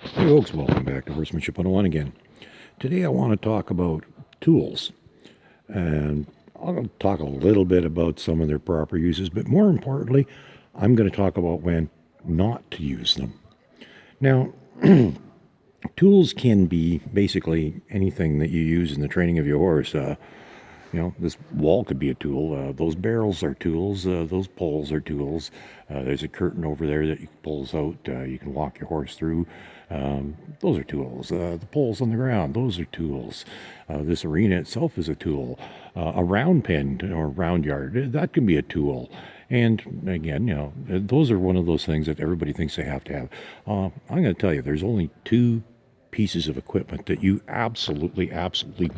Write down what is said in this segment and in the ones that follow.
Hey folks, welcome back to Horsemanship 101 again. Today I want to talk about tools, and I'll talk a little bit about some of their proper uses, but more importantly, I'm going to talk about when not to use them. Now, tools can be basically anything that you use in the training of your horse. This wall could be a tool. Those barrels are tools. Those poles are tools. There's a curtain over there that you pulls out. You can walk your horse through. Those are tools. The poles on the ground, those are tools. This arena itself is a tool. A round pen or round yard, that can be a tool. And again, those are one of those things that everybody thinks they have to have. I'm going to tell you, there's only two pieces of equipment that you absolutely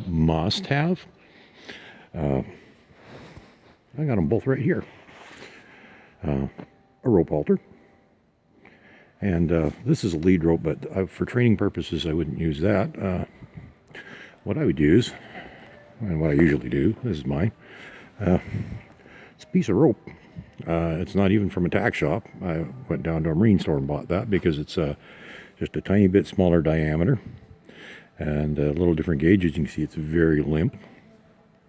must have. I got them both right here. A rope halter. And this is a lead rope, but for training purposes, I wouldn't use that. What I would use, and what I usually do, this is mine, it's a piece of rope. It's not even from a tack shop. I went down to a marine store and bought that because it's just a tiny bit smaller diameter and a little different gauges. You can see it's very limp.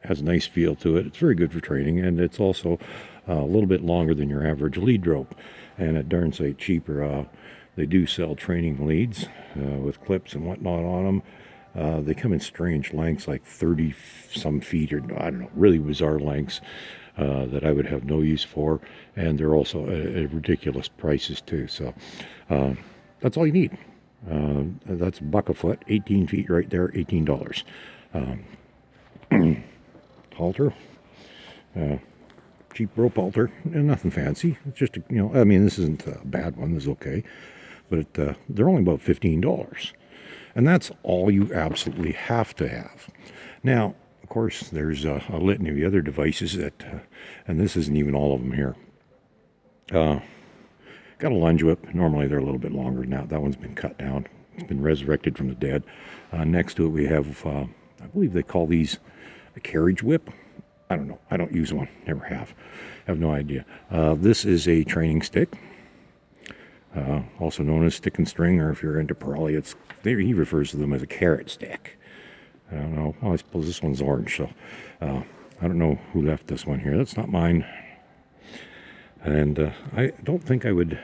Has a nice feel to it. It's very good for training, and it's also a little bit longer than your average lead rope, and at darn sight cheaper. They do sell training leads with clips and whatnot on them. They come in strange lengths, like 30 some feet, or I don't know, really bizarre lengths that I would have no use for, and they're also at ridiculous prices too. So that's all you need. That's $1 a foot, 18 feet right there, $18. Halter, cheap rope halter, and nothing fancy. It's just this isn't a bad one. This is okay, but they're only about $15, and that's all you absolutely have to have. Now, of course, there's a litany of the other devices that, and this isn't even all of them here. Got a lunge whip. Normally they're a little bit longer than that. That one's been cut down. It's been resurrected from the dead. Next to it we have, I believe they call these a carriage whip. I don't know. I don't use one. Never have. I have no idea. This is a training stick, also known as stick and string, or if you're into Pirelli, he refers to them as a carrot stick. I don't know. Well, I suppose this one's orange, so I don't know who left this one here. That's not mine. And I don't think I would.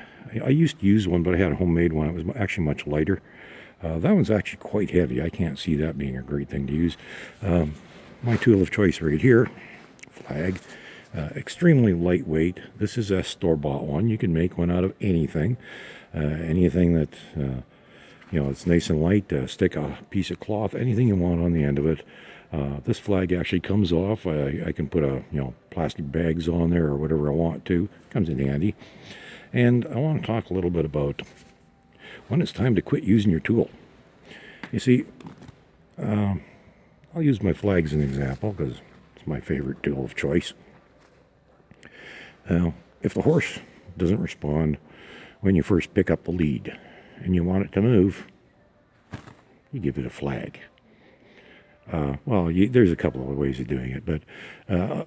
I used to use one, but I had a homemade one. It was actually much lighter. That one's actually quite heavy. I can't see that being a great thing to use. My tool of choice right here, flag, extremely lightweight. This is a store-bought one. You can make one out of anything, anything that, it's nice and light. Stick a piece of cloth, anything you want on the end of it. This flag actually comes off. I can put plastic bags on there or whatever I want to. Comes in handy. And I want to talk a little bit about when it's time to quit using your tool. You see, I'll use my flag as an example because it's my favorite tool of choice. Now, if the horse doesn't respond when you first pick up the lead and you want it to move, you give it a flag. There's a couple of ways of doing it, but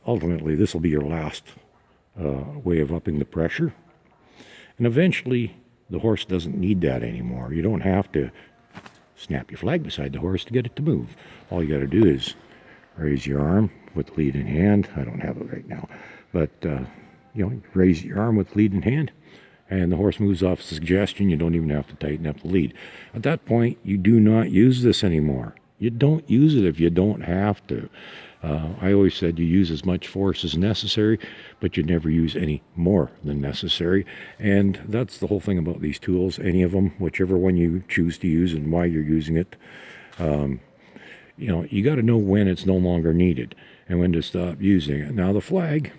ultimately this will be your last way of upping the pressure. And eventually the horse doesn't need that anymore. You don't have to snap your flag beside the horse to get it to move. All you got to do is raise your arm with lead in hand. I don't have it right now, but raise your arm with lead in hand, and the horse moves off suggestion. You don't even have to tighten up the lead. At that point, you do not use this anymore. You don't use it if you don't have to. I always said you use as much force as necessary, but you never use any more than necessary. And that's the whole thing about these tools, any of them, whichever one you choose to use and why you're using it. You got to know when it's no longer needed and when to stop using it. Now, the flag,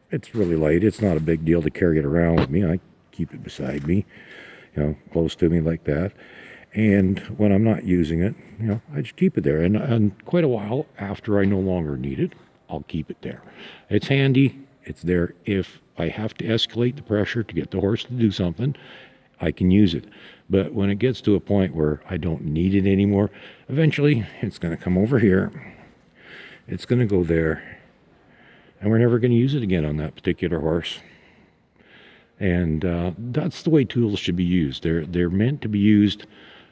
it's really light. It's not a big deal to carry it around with me. I keep it beside me, close to me like that. And when I'm not using it, I just keep it there. And quite a while after I no longer need it, I'll keep it there. It's handy. It's there if I have to escalate the pressure to get the horse to do something. I can use it. But when it gets to a point where I don't need it anymore, eventually it's going to come over here. It's going to go there. And we're never going to use it again on that particular horse. And that's the way tools should be used. They're meant to be used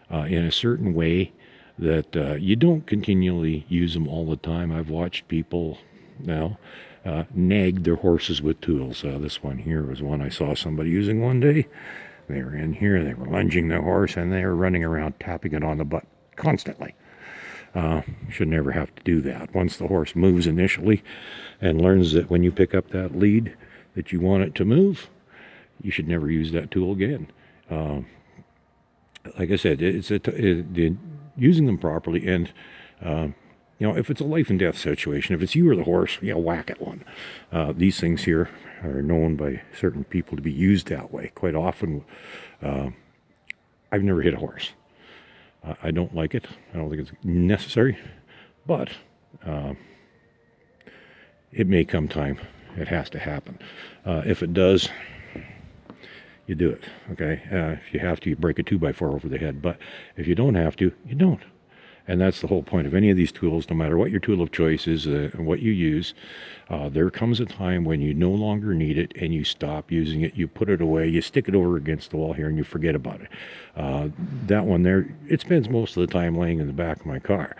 in a certain way that you don't continually use them all the time. I've watched people now nag their horses with tools. This one here was one I saw somebody using one day. They were in here, they were lunging their horse, and they were running around tapping it on the butt constantly. Should never have to do that. Once the horse moves initially and learns that when you pick up that lead that you want it to move, you should never use that tool again. Like I said, using them properly, and if it's a life and death situation, if it's you or the horse, whack at one. These things here are known by certain people to be used that way. Quite often, I've never hit a horse. I don't like it. I don't think it's necessary, but it may come time. It has to happen. If it does, you do it, okay? If you have to, you break a 2x4 over the head. But if you don't have to, you don't. And that's the whole point of any of these tools, no matter what your tool of choice is and what you use. There comes a time when you no longer need it and you stop using it. You put it away, you stick it over against the wall here, and you forget about it. That one there, it spends most of the time laying in the back of my car.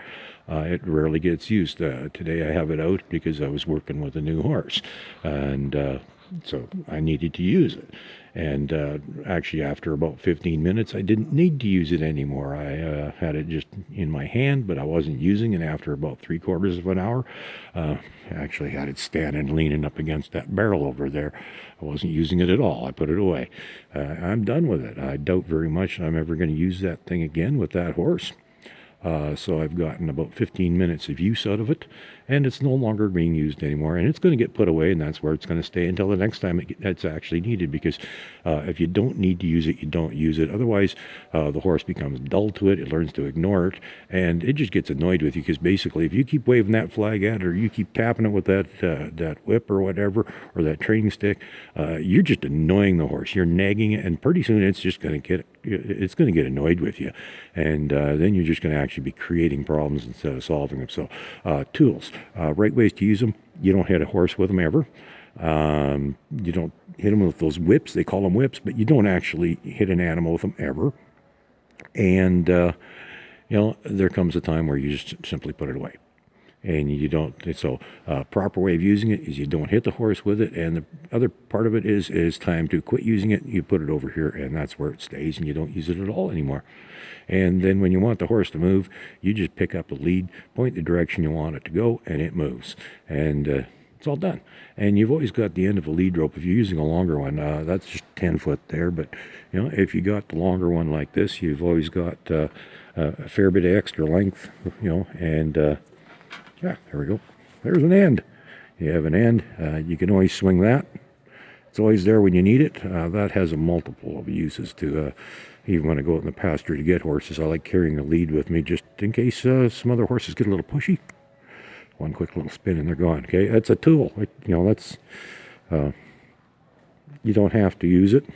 It rarely gets used. Today I have it out because I was working with a new horse, and so I needed to use it. And actually, after about 15 minutes, I didn't need to use it anymore. I had it just in my hand, but I wasn't using it. After about 3/4 of an hour, I actually had it standing, leaning up against that barrel over there. I wasn't using it at all. I put it away. I'm done with it. I doubt very much I'm ever going to use that thing again with that horse. So I've gotten about 15 minutes of use out of it, and it's no longer being used anymore, and it's going to get put away, and that's where it's going to stay until the next time it's actually needed, because if you don't need to use it, you don't use it. Otherwise, the horse becomes dull to it, it learns to ignore it, and it just gets annoyed with you, because basically if you keep waving that flag at it, or you keep tapping it with that whip or whatever, or that training stick, you're just annoying the horse. You're nagging it, and pretty soon it's just going to get annoyed with you, and then you're just going to actually be creating problems instead of solving them. So tools, right ways to use them. You don't hit a horse with them ever. You don't hit them with those whips. They call them whips, but you don't actually hit an animal with them ever. And there comes a time where you just simply put it away. And you don't. So proper way of using it is you don't hit the horse with it, and the other part of it is time to quit using it. You put it over here, and that's where it stays, and you don't use it at all anymore. And then when you want the horse to move, you just pick up the lead, point the direction you want it to go, and it moves. And it's all done. And you've always got the end of a lead rope. If you're using a longer one, that's just 10 foot there. But if you got the longer one like this, you've always got a fair bit of extra length. And yeah, there we go. There's an end. You have an end. You can always swing that. It's always there when you need it. That has a multiple of uses to even when I go out in the pasture to get horses. I like carrying a lead with me just in case some other horses get a little pushy. One quick little spin and they're gone. Okay, that's a tool. That's you don't have to use it.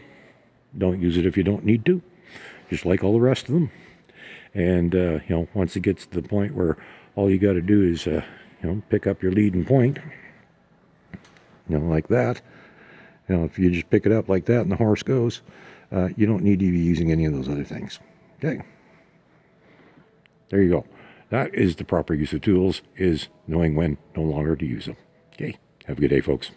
Don't use it if you don't need to. Just like all the rest of them. And once it gets to the point where all you got to do is, pick up your lead and point, like that. If you just pick it up like that and the horse goes, you don't need to be using any of those other things. Okay. There you go. That is the proper use of tools, is knowing when no longer to use them. Okay. Have a good day, folks.